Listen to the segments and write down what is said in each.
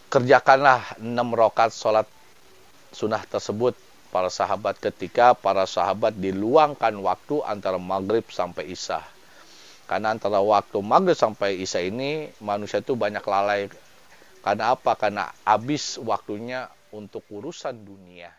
kerjakanlah 6 rakaat sholat sunnah tersebut para sahabat ketika para sahabat diluangkan waktu antara maghrib sampai isya. Karena antara waktu maghrib sampai isya ini manusia itu banyak lalai. Karena apa? Karena habis waktunya untuk urusan dunia.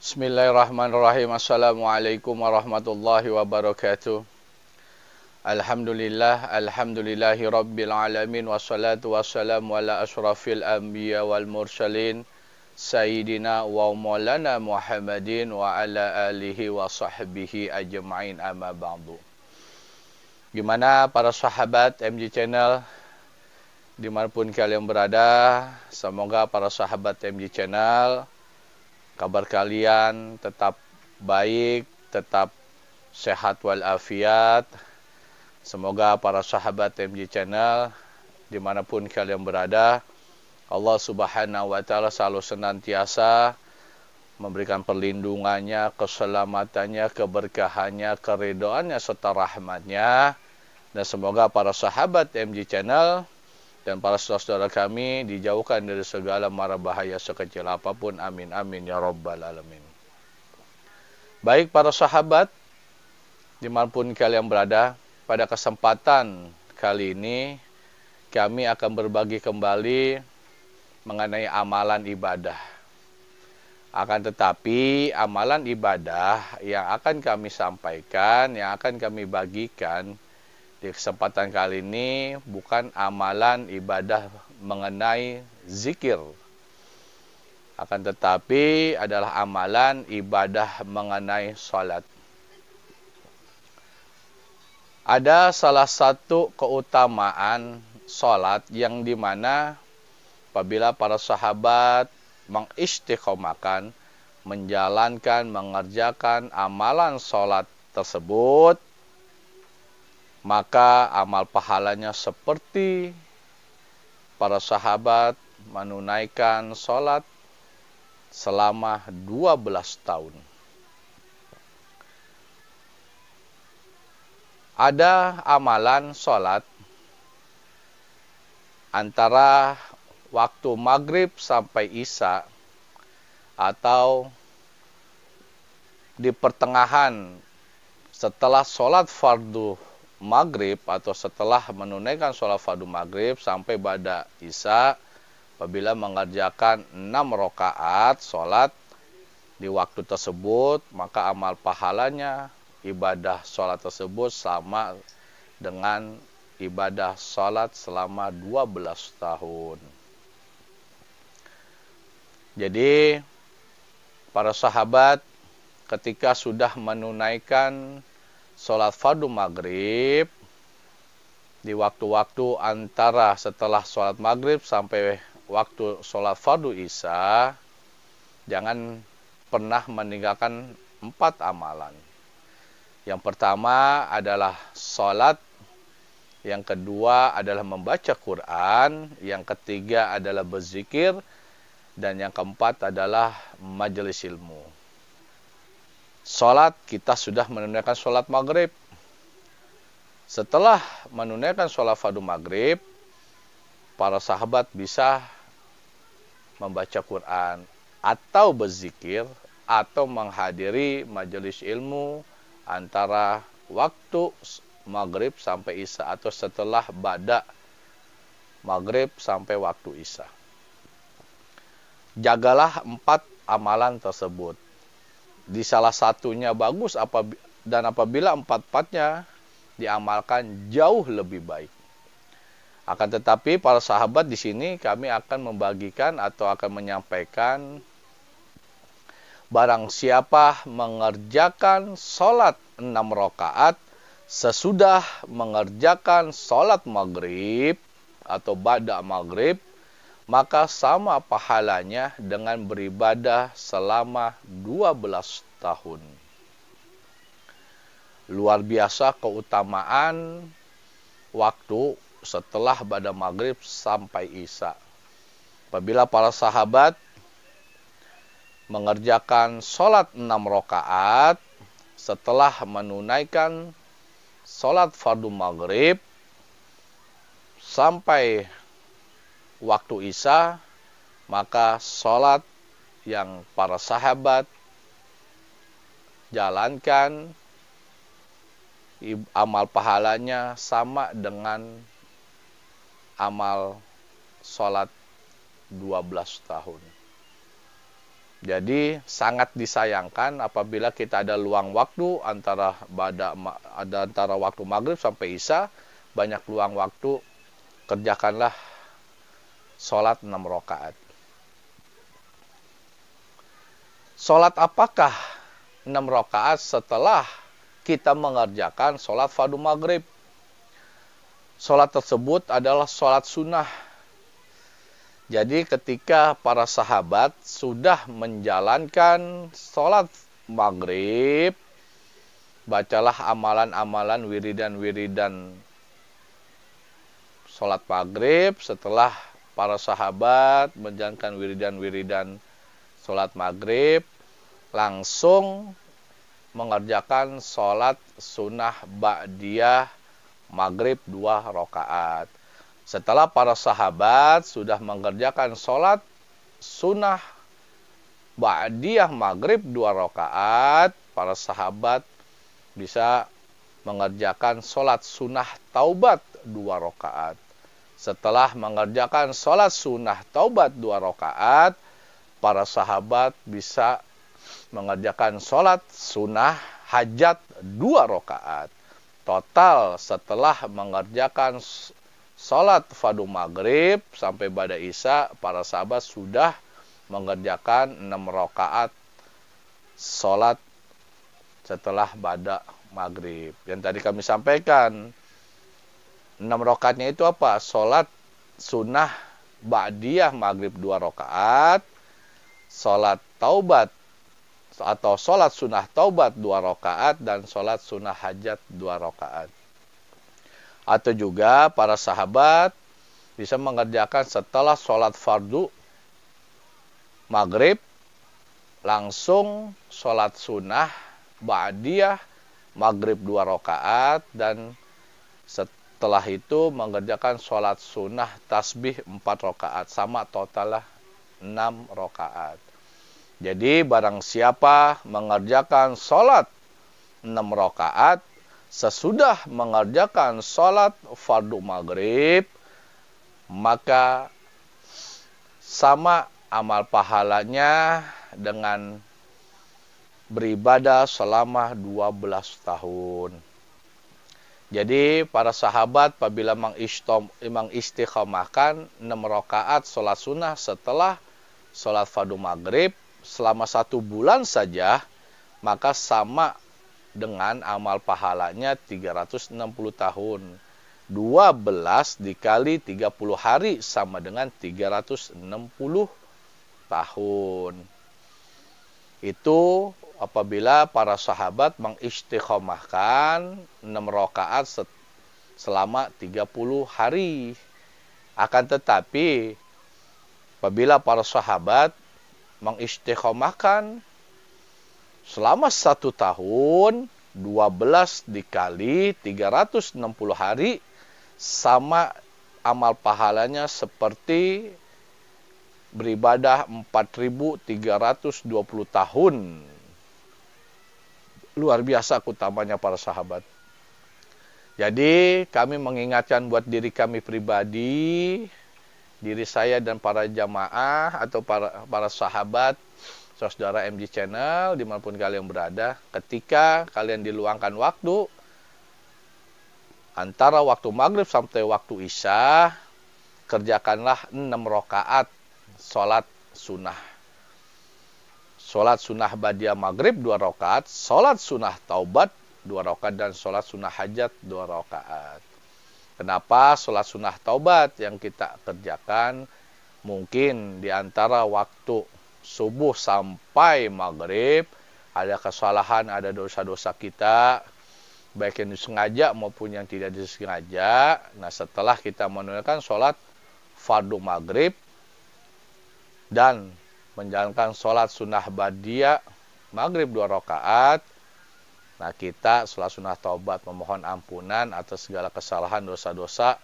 Bismillahirrahmanirrahim. Assalamualaikum warahmatullahi wabarakatuh. Alhamdulillahi rabbil alamin. Wassalatu wassalamu ala ashrafil anbiya wal mursalin. Sayyidina wa maulana Muhammadin wa ala alihi wa sahbihi ajma'in, amma ba'du. Gimana para sahabat MG Channel dimanapun kalian berada, semoga para sahabat MG Channel kabar kalian tetap baik, tetap sehat walafiat. Semoga para sahabat MG Channel dimanapun kalian berada, Allah Subhanahu wa Ta'ala selalu senantiasa memberikan perlindungannya, keselamatannya, keberkahannya, keridhoannya serta rahmatnya. Dan semoga para sahabat MG Channel dan para saudara kami dijauhkan dari segala mara bahaya sekecil apapun. Amin amin ya rabbal alamin. Baik para sahabat dimanapun kalian berada, pada kesempatan kali ini kami akan berbagi kembali mengenai amalan ibadah. Akan tetapi amalan ibadah yang akan kami sampaikan, yang akan kami bagikan di kesempatan kali ini bukan amalan ibadah mengenai zikir. Akan tetapi adalah amalan ibadah mengenai salat. Ada salah satu keutamaan salat yang dimana apabila para sahabat mengistiqomahkan, menjalankan, mengerjakan amalan salat tersebut, maka amal pahalanya seperti para sahabat menunaikan sholat selama 12 tahun. Ada amalan sholat antara waktu maghrib sampai isya atau di pertengahan setelah sholat fardu maghrib atau setelah menunaikan sholat fardu maghrib sampai ba'da isya, apabila mengerjakan 6 rakaat sholat di waktu tersebut, maka amal pahalanya ibadah sholat tersebut sama dengan ibadah sholat selama 12 tahun. Jadi para sahabat ketika sudah menunaikan sholat fardu maghrib di waktu-waktu antara setelah sholat maghrib sampai waktu sholat fardu isya, jangan pernah meninggalkan 4 amalan. Yang pertama adalah sholat, yang kedua adalah membaca Quran, yang ketiga adalah berzikir, dan yang keempat adalah majelis ilmu. Sholat, kita sudah menunaikan sholat maghrib. Setelah menunaikan sholat fardu maghrib, para sahabat bisa membaca Quran atau berzikir atau menghadiri majelis ilmu antara waktu maghrib sampai isya atau setelah ba'da maghrib sampai waktu isya. Jagalah 4 amalan tersebut. Di salah satunya bagus dan apabila 4-4-nya diamalkan jauh lebih baik. Akan tetapi para sahabat di sini kami akan membagikan atau akan menyampaikan barang siapa mengerjakan sholat 6 rakaat sesudah mengerjakan sholat maghrib atau ba'da maghrib, maka sama pahalanya dengan beribadah selama 12 tahun. Luar biasa keutamaan waktu setelah pada maghrib sampai isya. Apabila para sahabat mengerjakan sholat 6 rakaat setelah menunaikan sholat fardu maghrib sampai waktu isya, maka sholat yang para sahabat jalankan amal pahalanya sama dengan amal sholat 12 tahun. Jadi sangat disayangkan apabila kita ada luang waktu antara waktu maghrib sampai isya, banyak luang waktu, kerjakanlah sholat 6 rakaat. Sholat apakah 6 rakaat setelah kita mengerjakan sholat fardu maghrib? Sholat tersebut adalah sholat sunnah. Jadi ketika para sahabat sudah menjalankan sholat maghrib, bacalah amalan-amalan wiridan-wiridan sholat maghrib. Setelah para sahabat menjalankan wiridan-wiridan sholat maghrib, langsung mengerjakan sholat sunnah ba'diyah maghrib 2 rakaat. Setelah para sahabat sudah mengerjakan sholat sunnah ba'diyah maghrib 2 rakaat, para sahabat bisa mengerjakan sholat sunnah taubat 2 rakaat. Setelah mengerjakan sholat sunnah taubat 2 rakaat, para sahabat bisa mengerjakan sholat sunnah hajat 2 rakaat. Total setelah mengerjakan sholat fardu maghrib sampai pada isya, para sahabat sudah mengerjakan 6 rakaat sholat setelah pada maghrib. Yang tadi kami sampaikan, 6 rakaatnya itu apa? Sholat sunnah ba'diyah maghrib 2 rakaat, sholat taubat atau sholat sunnah taubat 2 rakaat, dan sholat sunnah hajat 2 rakaat. Atau juga para sahabat bisa mengerjakan setelah sholat fardu maghrib, langsung sholat sunnah ba'diyah maghrib 2 rakaat, dan setelah itu mengerjakan sholat sunnah tasbih 4 rakaat, sama totalnya 6 rakaat. Jadi barang siapa mengerjakan sholat 6 rakaat sesudah mengerjakan sholat fardu maghrib, maka sama amal pahalanya dengan beribadah selama 12 tahun. Jadi para sahabat apabila mengistiqomahkan 6 rakaat sholat sunnah setelah sholat fardu maghrib selama 1 bulan saja, maka sama dengan amal pahalanya 360 tahun. 12 dikali 30 hari sama dengan 360 tahun. Itu apabila para sahabat mengistiqomahkan 6 rakaat selama 30 hari. Akan tetapi apabila para sahabat mengistiqomahkan selama 1 tahun, 12 dikali 360 hari sama amal pahalanya seperti beribadah 4.320 tahun. Luar biasa keutamanya para sahabat. Jadi kami mengingatkan buat diri kami pribadi, diri saya dan para jamaah atau para sahabat, saudara MG Channel, dimanapun kalian berada, ketika kalian diluangkan waktu, antara waktu maghrib sampai waktu isya, kerjakanlah 6 rakaat sholat sunnah. Sholat sunnah ba'diyah maghrib 2 rakaat, sholat sunnah taubat 2 rakaat, dan sholat sunnah hajat 2 rakaat. Kenapa sholat sunnah taubat yang kita kerjakan? Mungkin di antara waktu subuh sampai maghrib ada kesalahan, ada dosa-dosa kita baik yang disengaja maupun yang tidak disengaja. Nah, setelah kita menunaikan sholat fardu maghrib dan menjalankan sholat sunnah ba'diyah maghrib 2 rakaat, nah kita sholat sunnah taubat memohon ampunan atas segala kesalahan dosa-dosa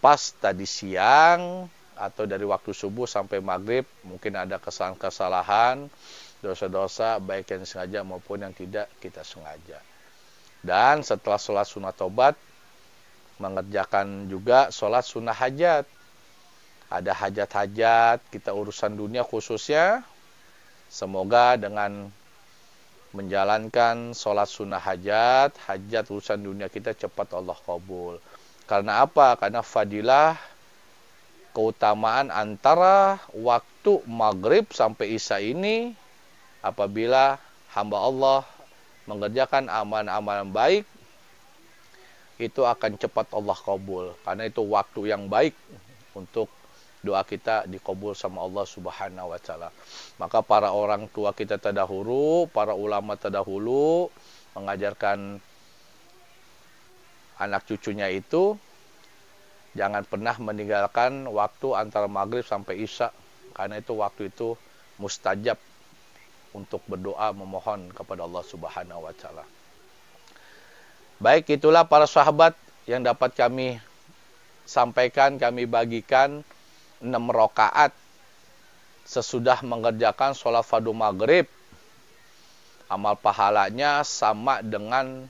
pas tadi siang atau dari waktu subuh sampai maghrib, mungkin ada kesalahan-kesalahan, dosa-dosa baik yang disengaja maupun yang tidak kita sengaja. Dan setelah sholat sunnah taubat, mengerjakan juga sholat sunnah hajat. Ada hajat-hajat kita urusan dunia khususnya, semoga dengan menjalankan sholat sunnah hajat urusan dunia kita cepat Allah kabul. Karena apa? Karena fadilah keutamaan antara waktu maghrib sampai isya ini, apabila hamba Allah mengerjakan amalan-amalan baik, itu akan cepat Allah kabul. Karena itu waktu yang baik untuk doa kita dikabul sama Allah Subhanahu wa taala. Maka para orang tua kita terdahulu, para ulama terdahulu mengajarkan anak cucunya itu jangan pernah meninggalkan waktu antara maghrib sampai isya, karena itu waktu itu mustajab untuk berdoa memohon kepada Allah Subhanahu wa taala. Baik, itulah para sahabat yang dapat kami sampaikan, kami bagikan 6 rakaat sesudah mengerjakan sholat fardu maghrib. Amal pahalanya sama dengan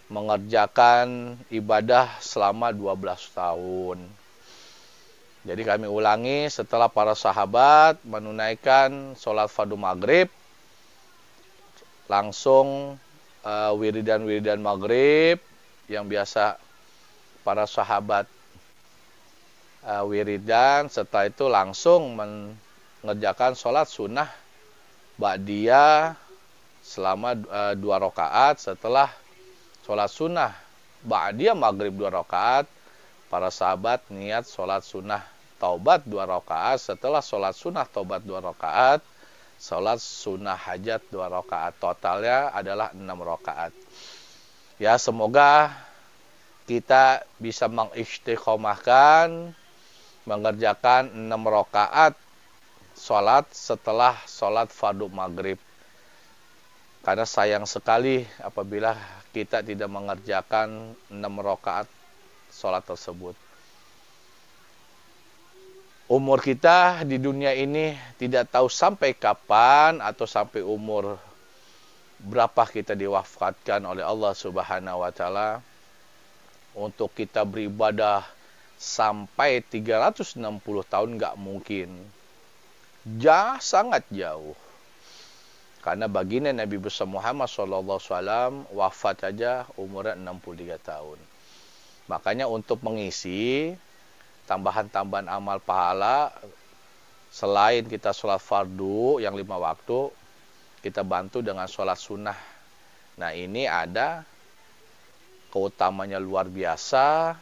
mengerjakan ibadah selama 12 tahun. Jadi kami ulangi, setelah para sahabat menunaikan sholat fardu maghrib, langsung wiridan-wiridan maghrib yang biasa para sahabat wiridan. Setelah itu langsung mengerjakan sholat sunnah ba'diyah selama 2 rakaat. Setelah sholat sunnah ba'diyah maghrib 2 rakaat, para sahabat niat sholat sunnah taubat 2 rakaat. Setelah sholat sunnah taubat 2 rakaat, sholat sunnah hajat 2 rakaat. Totalnya adalah 6 rakaat. Ya, semoga kita bisa mengistiqomahkan mengerjakan 6 rakaat sholat setelah sholat fardu maghrib. Karena sayang sekali apabila kita tidak mengerjakan 6 rakaat sholat tersebut. Umur kita di dunia ini tidak tahu sampai kapan atau sampai umur berapa kita diwafatkan oleh Allah Subhanahu wa taala. Untuk kita beribadah sampai 360 tahun nggak mungkin. Sangat jauh. Karena baginda Nabi besar Muhammad SAW wafat saja umurnya 63 tahun. Makanya untuk mengisi tambahan-tambahan amal pahala, selain kita sholat fardu yang 5 waktu, kita bantu dengan sholat sunnah. Nah, ini ada keutamanya luar biasa,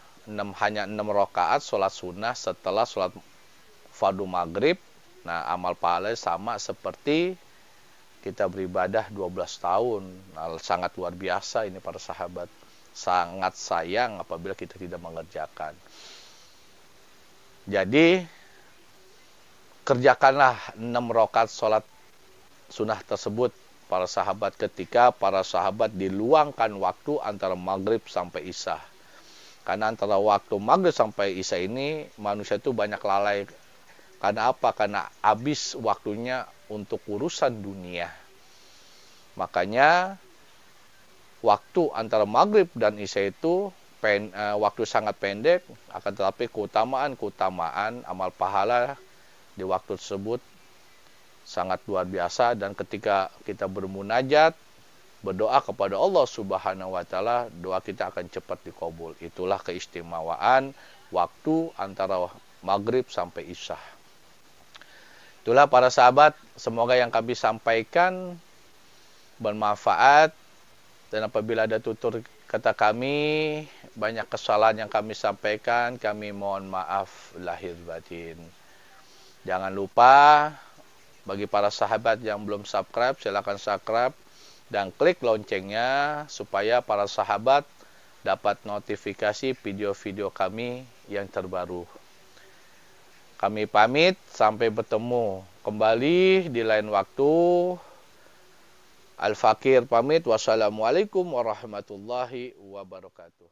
hanya 6 rakaat sholat sunnah setelah sholat fardu maghrib. Nah, amal pahalanya sama seperti kita beribadah 12 tahun. Nah, sangat luar biasa ini para sahabat. Sangat sayang apabila kita tidak mengerjakan. Jadi, kerjakanlah 6 rakaat sholat sunnah tersebut para sahabat, ketika para sahabat diluangkan waktu antara maghrib sampai isya. Karena antara waktu maghrib sampai isya ini manusia itu banyak lalai. Karena apa? Karena habis waktunya untuk urusan dunia. Makanya waktu antara maghrib dan isya itu waktu sangat pendek, akan tetapi keutamaan amal pahala di waktu tersebut sangat luar biasa. Dan ketika kita bermunajat, berdoa kepada Allah Subhanahu wa taala, doa kita akan cepat dikabul. Itulah keistimewaan waktu antara maghrib sampai isya. Itulah para sahabat, semoga yang kami sampaikan bermanfaat. Dan apabila ada tutur kata kami, banyak kesalahan yang kami sampaikan, kami mohon maaf lahir batin. Jangan lupa, bagi para sahabat yang belum subscribe, silakan subscribe. dan klik loncengnya supaya para sahabat dapat notifikasi video-video kami yang terbaru. Kami pamit, sampai bertemu kembali di lain waktu. Al-Fakir pamit, wassalamualaikum warahmatullahi wabarakatuh.